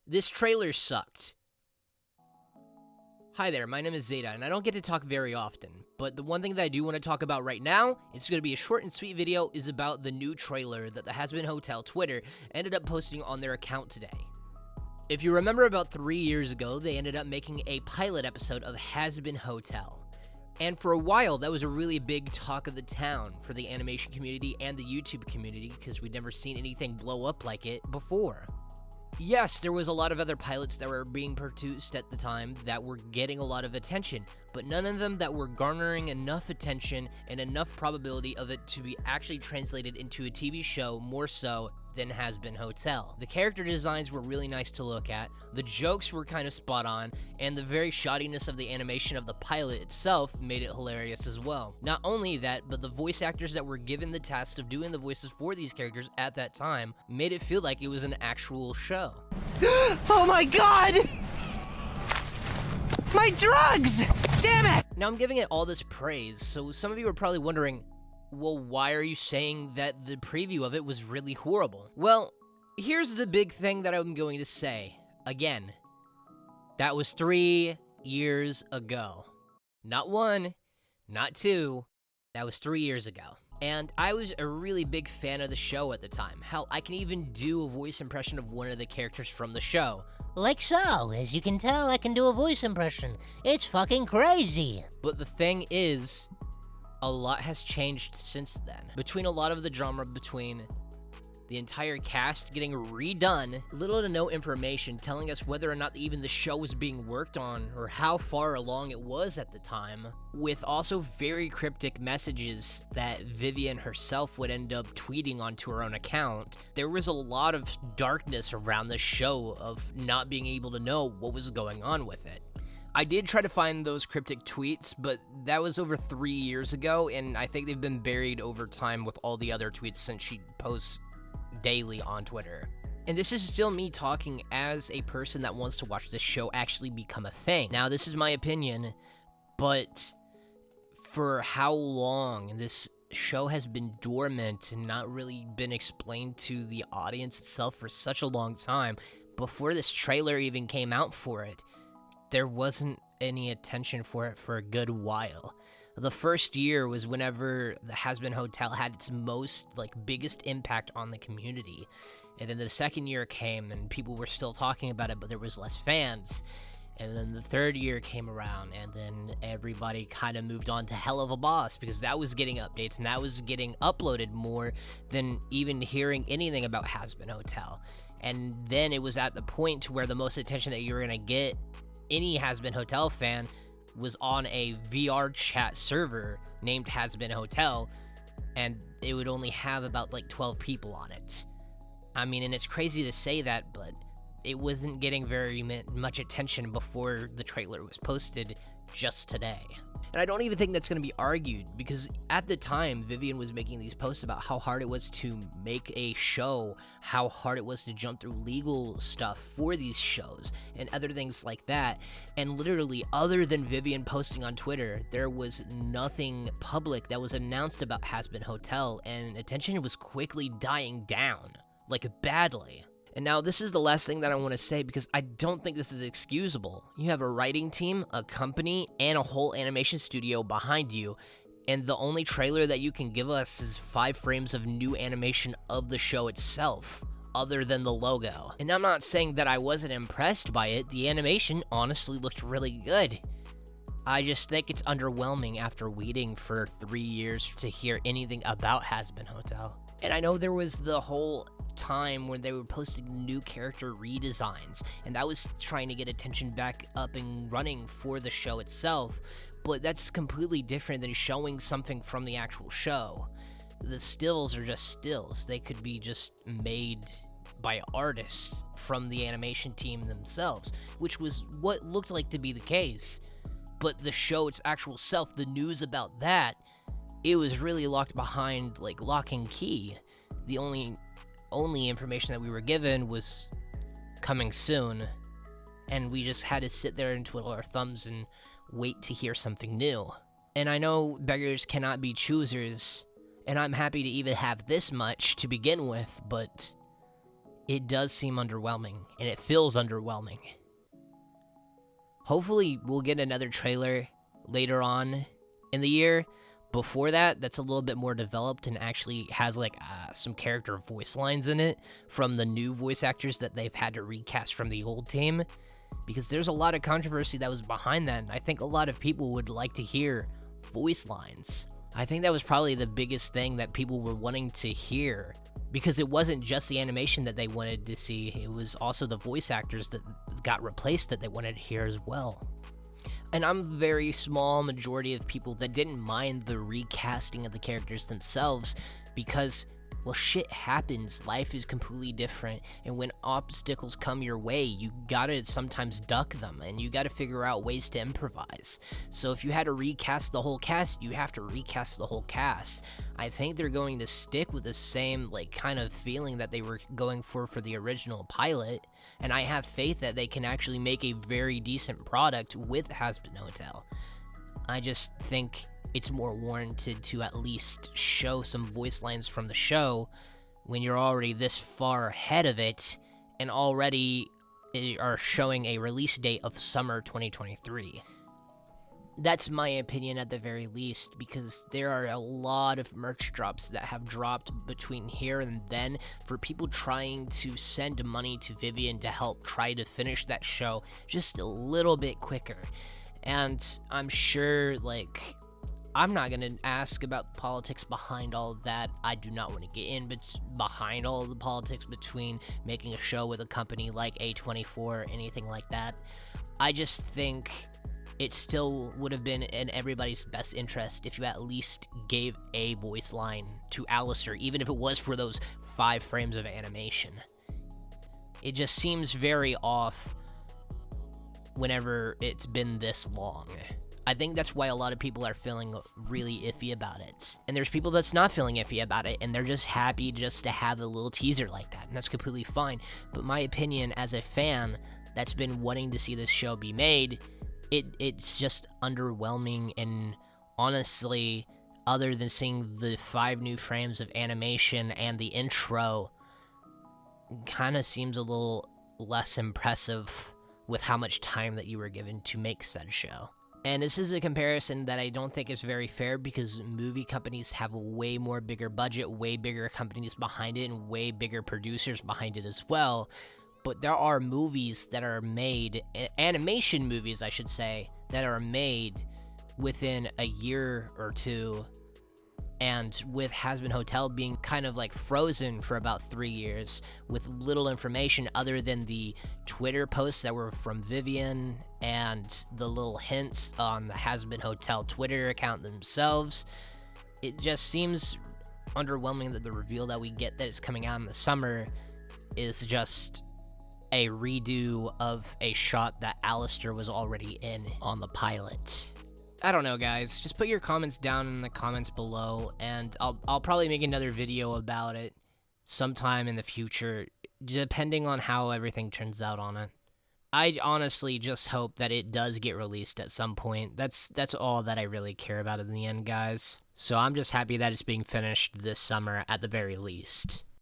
This trailer sucked. Hi there, my name is Zeta, and I don't get to talk very often, but the one thing that I do want to talk about right now, it's going to be a short and sweet video, is about the new trailer that the HAZBIN Hotel Twitter ended up posting on their account today. If you remember, about 3 years ago, they ended up making a pilot episode of HAZBIN Hotel. And for a while, that was a really big talk of the town for the animation community and the YouTube community, because we'd never seen anything blow up like it before. Yes, there was a lot of other pilots that were being produced at the time that were getting a lot of attention, but none of them that were garnering enough attention and enough probability of it to be actually translated into a TV show more so than HAZBIN Hotel. The character designs were really nice to look at, the jokes were kind of spot on, and the very shoddiness of the animation of the pilot itself made it hilarious as well. Not only that, but the voice actors that were given the task of doing the voices for these characters at that time made it feel like it was an actual show. Oh my god! My drugs! Damn it! Now I'm giving it all this praise, so some of you are probably wondering, well, why are you saying that the preview of it was really horrible? Well, here's the big thing that I'm going to say. Again, that was 3 years ago. Not 1, not 2, that was 3 years ago. And I was a really big fan of the show at the time. Hell, I can even do a voice impression of one of the characters from the show. Like so, as you can tell, I can do a voice impression. It's fucking crazy. But the thing is, a lot has changed since then. Between a lot of the drama between the entire cast getting redone, little to no information telling us whether or not even the show was being worked on or how far along it was at the time, with also very cryptic messages that Vivian herself would end up tweeting onto her own account. There was a lot of darkness around the show of not being able to know what was going on with it. I did try to find those cryptic tweets, but that was over 3 years ago, and I think they've been buried over time with all the other tweets since she posts daily on Twitter. And this is still me talking as a person that wants to watch this show actually become a thing. Now, this is my opinion, but for how long this show has been dormant and not really been explained to the audience itself for such a long time, before this trailer even came out for it, there wasn't any attention for it for a good while. The first year was whenever the HAZBIN Hotel had its most, biggest impact on the community. And then the second year came and people were still talking about it, but there was less fans. And then the third year came around, and then everybody kind of moved on to Helluva Boss, because that was getting updates and that was getting uploaded more than even hearing anything about HAZBIN Hotel. And then it was at the point to where the most attention that you were gonna get any HAZBIN Hotel fan was on a VR chat server named HAZBIN Hotel, and it would only have about 12 people on it. I mean, and it's crazy to say that, but it wasn't getting very much attention before the trailer was posted just today. And I don't even think that's going to be argued, because at the time, Vivian was making these posts about how hard it was to make a show, how hard it was to jump through legal stuff for these shows, and other things like that. And literally, other than Vivian posting on Twitter, there was nothing public that was announced about HAZBIN Hotel, and attention was quickly dying down, badly. And now this is the last thing that I want to say, because I don't think this is excusable. You have a writing team, a company, and a whole animation studio behind you, and the only trailer that you can give us is 5 frames of new animation of the show itself, other than the logo. And I'm not saying that I wasn't impressed by it. The animation honestly looked really good. I just think it's underwhelming after waiting for 3 years to hear anything about HAZBIN Hotel. And I know there was the whole time when they were posting new character redesigns, and that was trying to get attention back up and running for the show itself, but that's completely different than showing something from the actual show. The stills are just stills. They could be just made by artists from the animation team themselves, which was what looked like to be the case. But the show, its actual self, the news about that, it was really locked behind lock and key. The only information that we were given was coming soon, and we just had to sit there and twiddle our thumbs and wait to hear something new. And I know beggars cannot be choosers, and I'm happy to even have this much to begin with, but it does seem underwhelming, and it feels underwhelming. Hopefully, we'll get another trailer later on in the year. Before that, that's a little bit more developed and actually has like some character voice lines in it from the new voice actors that they've had to recast from the old team. Because there's a lot of controversy that was behind that, and I think a lot of people would like to hear voice lines. I think that was probably the biggest thing that people were wanting to hear, because it wasn't just the animation that they wanted to see, it was also the voice actors that got replaced that they wanted to hear as well. And I'm a very small majority of people that didn't mind the recasting of the characters themselves, because, well, shit happens. Life is completely different, and when obstacles come your way, you gotta sometimes duck them, and you gotta figure out ways to improvise. So if you had to recast the whole cast, you have to recast the whole cast. I think they're going to stick with the same, like, kind of feeling that they were going for the original pilot, and I have faith that they can actually make a very decent product with HAZBIN Hotel. I just think it's more warranted to at least show some voice lines from the show when you're already this far ahead of it and already are showing a release date of summer 2023. That's my opinion at the very least, because there are a lot of merch drops that have dropped between here and then for people trying to send money to Vivian to help try to finish that show just a little bit quicker. And I'm sure, like, I'm not going to ask about the politics behind all of that. I do not want to get in behind all of the politics between making a show with a company like A24 or anything like that. I just think it still would have been in everybody's best interest if you at least gave a voice line to Alistair, even if it was for those 5 frames of animation. It just seems very off whenever it's been this long. I think that's why a lot of people are feeling really iffy about it. And there's people that's not feeling iffy about it, and they're just happy just to have a little teaser like that, and that's completely fine. But my opinion as a fan that's been wanting to see this show be made, it's just underwhelming, and honestly, other than seeing the 5 new frames of animation and the intro, kind of seems a little less impressive with how much time that you were given to make said show. And this is a comparison that I don't think is very fair, because movie companies have a way more bigger budget, way bigger companies behind it, and way bigger producers behind it as well. But there are movies that are made, animation movies I should say, that are made within a year or two, and with HAZBIN Hotel being kind of like frozen for about 3 years with little information other than the Twitter posts that were from Vivian and the little hints on the HAZBIN Hotel Twitter account themselves, it just seems underwhelming that the reveal that we get that is coming out in the summer is just a redo of a shot that Alistair was already in on the pilot. I don't know, guys. Just put your comments down in the comments below, and I'll probably make another video about it sometime in the future, depending on how everything turns out on it. I honestly just hope that it does get released at some point. That's all that I really care about in the end, guys. So I'm just happy that it's being finished this summer at the very least.